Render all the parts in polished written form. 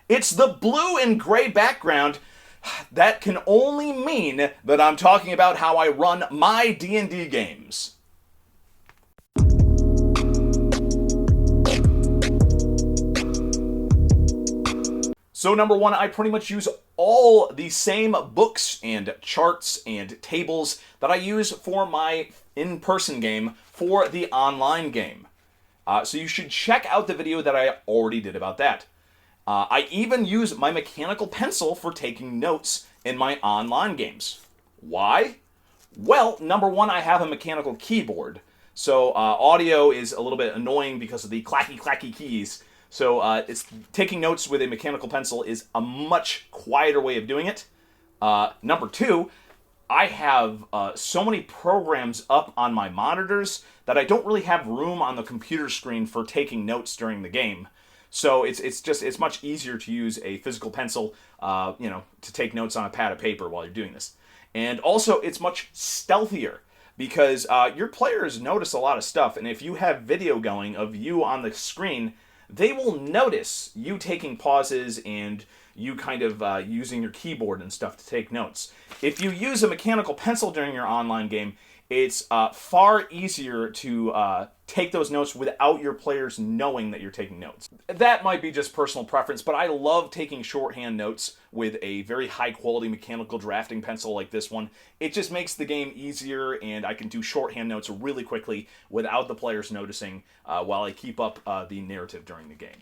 It's the blue and gray background. That can only mean that I'm talking about how I run my D&D games. So number one, I pretty much use all the same books and charts and tables that I use for my in-person game for the online game. So you should check out the video that I already did about that. I even use my mechanical pencil for taking notes in my online games. Why? Well, number one, I have a mechanical keyboard. So audio is a little bit annoying because of the clacky keys. So it's taking notes with a mechanical pencil is a much quieter way of doing it. Number two, I have so many programs up on my monitors that I don't really have room on the computer screen for taking notes during the game. So it's much easier to use a physical pencil, to take notes on a pad of paper while you're doing this. And also, it's much stealthier because your players notice a lot of stuff, and if you have video going of you on the screen, they will notice you taking pauses and you kind of using your keyboard and stuff to take notes. If you use a mechanical pencil during your online game, it's far easier to take those notes without your players knowing that you're taking notes. That might be just personal preference, but I love taking shorthand notes with a very high quality mechanical drafting pencil like this one. It just makes the game easier, and I can do shorthand notes really quickly without the players noticing while I keep up the narrative during the game.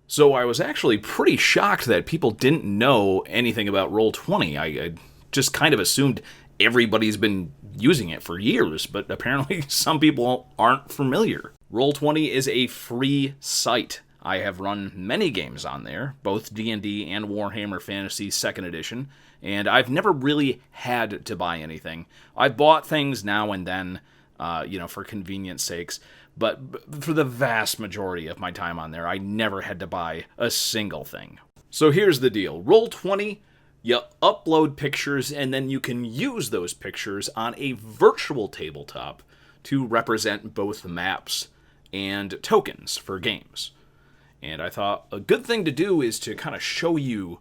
So I was actually pretty shocked that people didn't know anything about Roll20. I just kind of assumed everybody's been using it for years, but apparently some people aren't familiar. Roll20 is a free site. I have run many games on there, both D&D and Warhammer Fantasy 2nd Edition, and I've never really had to buy anything. I've bought things now and then, for convenience sakes, but for the vast majority of my time on there, I never had to buy a single thing. So here's the deal. Roll20, you upload pictures, and then you can use those pictures on a virtual tabletop to represent both maps and tokens for games. And I thought a good thing to do is to kind of show you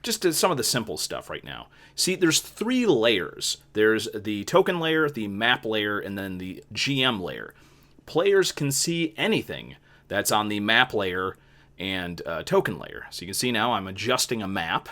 just some of the simple stuff right now. See, there's 3 layers. There's the token layer, the map layer, and then the GM layer. Players can see anything that's on the map layer and token layer. So you can see now I'm adjusting a map,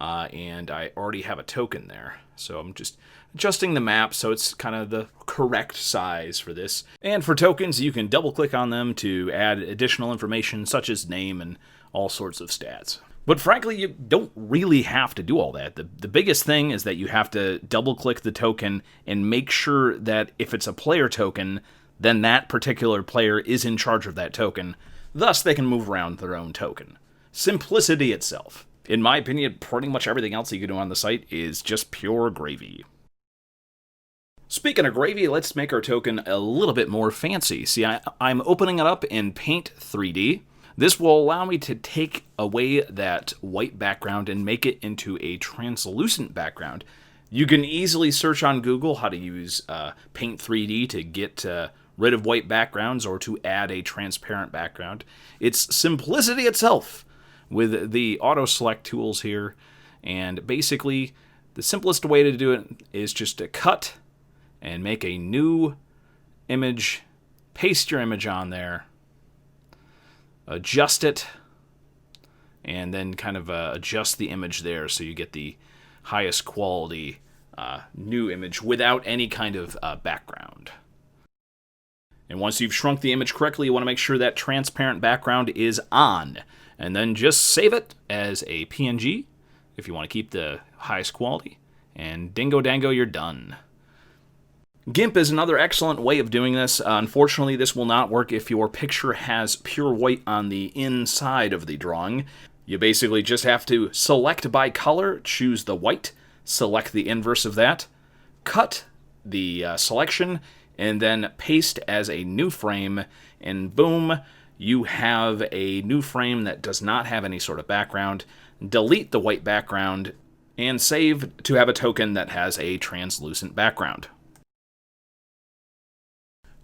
and I already have a token there. So I'm just adjusting the map so it's kind of the correct size for this. And for tokens, you can double-click on them to add additional information such as name and all sorts of stats. But frankly, you don't really have to do all that. The biggest thing is that you have to double-click the token and make sure that if it's a player token, then that particular player is in charge of that token. Thus, they can move around their own token. Simplicity itself. In my opinion, pretty much everything else you can do on the site is just pure gravy. Speaking of gravy, let's make our token a little bit more fancy. See, I'm opening it up in Paint 3D. This will allow me to take away that white background and make it into a translucent background. You can easily search on Google how to use Paint 3D to get rid of white backgrounds or to add a transparent background. It's simplicity itself with the auto select tools here, and basically the simplest way to do it is just to cut and make a new image, paste your image on there, adjust it, and then kind of adjust the image there so you get the highest quality new image without any kind of background. And once you've shrunk the image correctly, you want to make sure that transparent background is on. And then just save it as a PNG if you want to keep the highest quality. And dingo dango, you're done. GIMP is another excellent way of doing this. Unfortunately, this will not work if your picture has pure white on the inside of the drawing. You basically just have to select by color, choose the white, select the inverse of that, cut the selection, and then paste as a new frame, and boom, you have a new frame that does not have any sort of background. Delete the white background, and save to have a token that has a translucent background.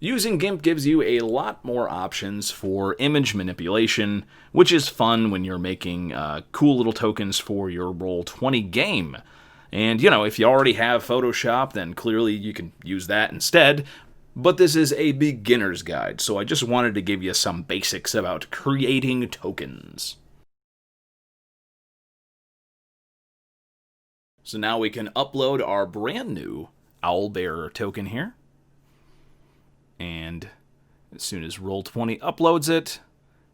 Using GIMP gives you a lot more options for image manipulation, which is fun when you're making cool little tokens for your Roll20 game. And, if you already have Photoshop, then clearly you can use that instead. But this is a beginner's guide, so I just wanted to give you some basics about creating tokens. So now we can upload our brand new Owlbear token here. And as soon as Roll20 uploads it,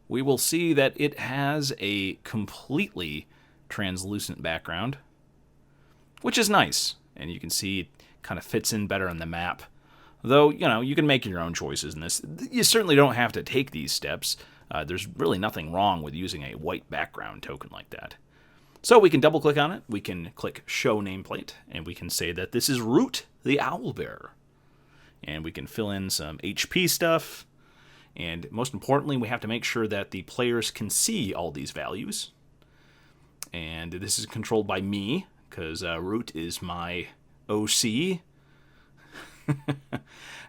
we will see that it has a completely translucent background, which is nice. And you can see it kind of fits in better on the map. Though, you can make your own choices in this. You certainly don't have to take these steps. There's really nothing wrong with using a white background token like that. So we can double click on it. We can click Show Nameplate, and we can say that this is Root the Owlbear. And we can fill in some HP stuff. And most importantly, we have to make sure that the players can see all these values. And this is controlled by me, because Root is my OC.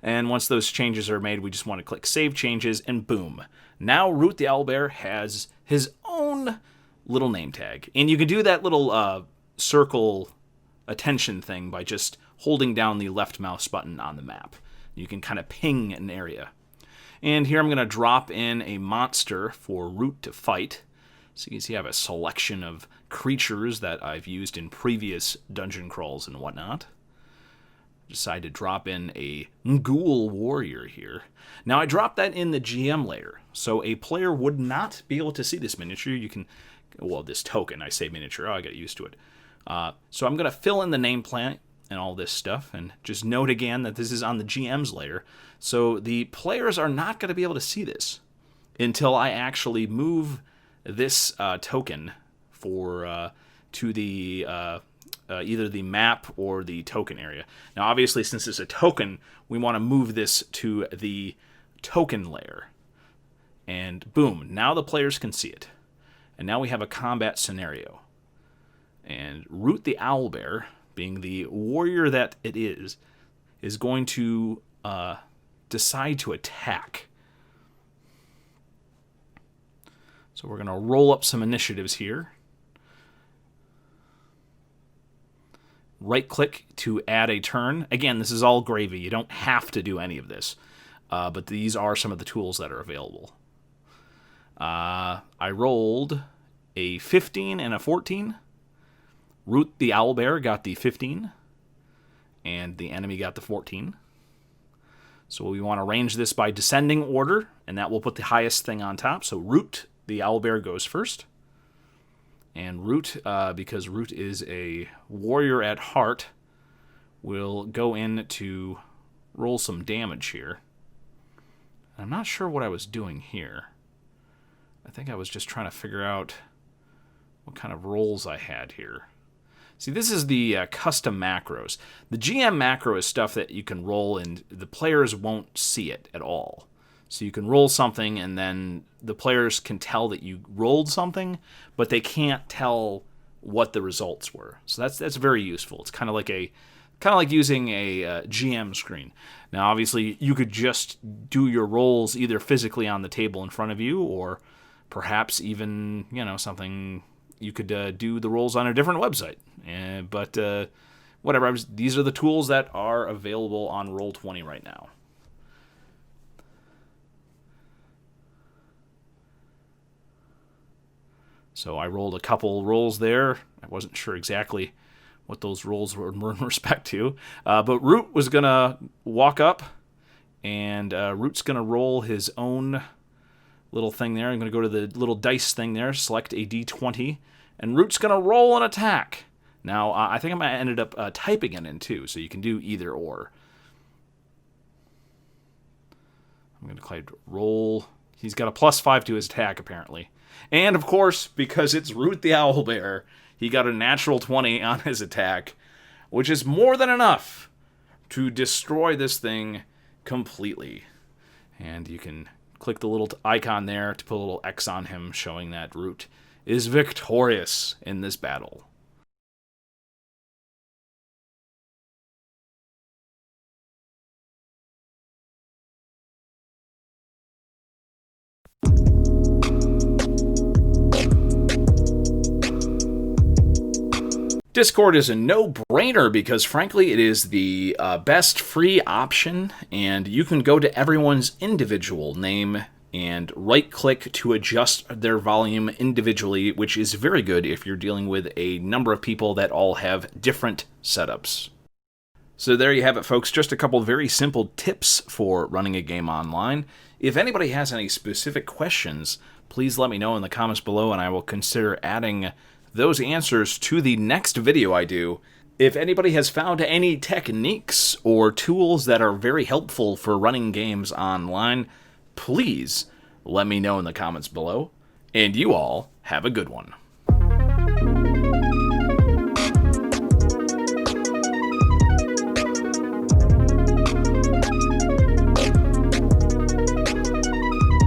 And once those changes are made, we just want to click Save Changes, and boom. Now Root the Owlbear has his own little name tag. And you can do that little circle attention thing by just holding down the left mouse button on the map. You can kind of ping an area. And here I'm going to drop in a monster for Root to fight. So you can see I have a selection of creatures that I've used in previous dungeon crawls and whatnot. Decide to drop in a ghoul warrior here. Now I dropped that in the GM layer, so a player would not be able to see this miniature. This token, I say miniature, I got used to it. So I'm going to fill in the nameplate and all this stuff, and just note again that this is on the GM's layer, so the players are not going to be able to see this until I actually move this token to the either the map or the token area. Now, obviously, since it's a token, we want to move this to the token layer. And boom, now the players can see it. And now we have a combat scenario. And Root the Owlbear, being the warrior that it is going to decide to attack. So we're going to roll up some initiatives here. Right-click to add a turn. Again, this is all gravy. You don't have to do any of this. But these are some of the tools that are available. I rolled a 15 and a 14. Root the Owlbear got the 15. And the enemy got the 14. So we want to arrange this by descending order. And that will put the highest thing on top. So Root the Owlbear goes first. And Root, because Root is a warrior at heart, will go in to roll some damage here. I'm not sure what I was doing here. I think I was just trying to figure out what kind of rolls I had here. See, this is the custom macros. The GM macro is stuff that you can roll and the players won't see it at all. So you can roll something and then the players can tell that you rolled something, but they can't tell what the results were. So that's very useful. It's kind of like using a GM screen. Now, obviously, you could just do your rolls either physically on the table in front of you, or perhaps even something you could do the rolls on a different website. But whatever. These are the tools that are available on Roll20 right now. So I rolled a couple rolls there. I wasn't sure exactly what those rolls were in respect to. But Root was going to walk up, and Root's going to roll his own little thing there. I'm going to go to the little dice thing there, select a d20, and Root's going to roll an attack. Now, I think I might ended up typing it in too, so you can do either or. I'm going to click roll. He's got a +5 to his attack, apparently. And, of course, because it's Root the Owlbear, he got a natural 20 on his attack, which is more than enough to destroy this thing completely. And you can click the little icon there to put a little X on him, showing that Root is victorious in this battle. Discord is a no-brainer because, frankly, it is the best free option, and you can go to everyone's individual name and right-click to adjust their volume individually, which is very good if you're dealing with a number of people that all have different setups. So there you have it, folks. Just a couple very simple tips for running a game online. If anybody has any specific questions, please let me know in the comments below, and I will consider adding those answers to the next video I do. If anybody has found any techniques or tools that are very helpful for running games online, please let me know in the comments below. And you all have a good one.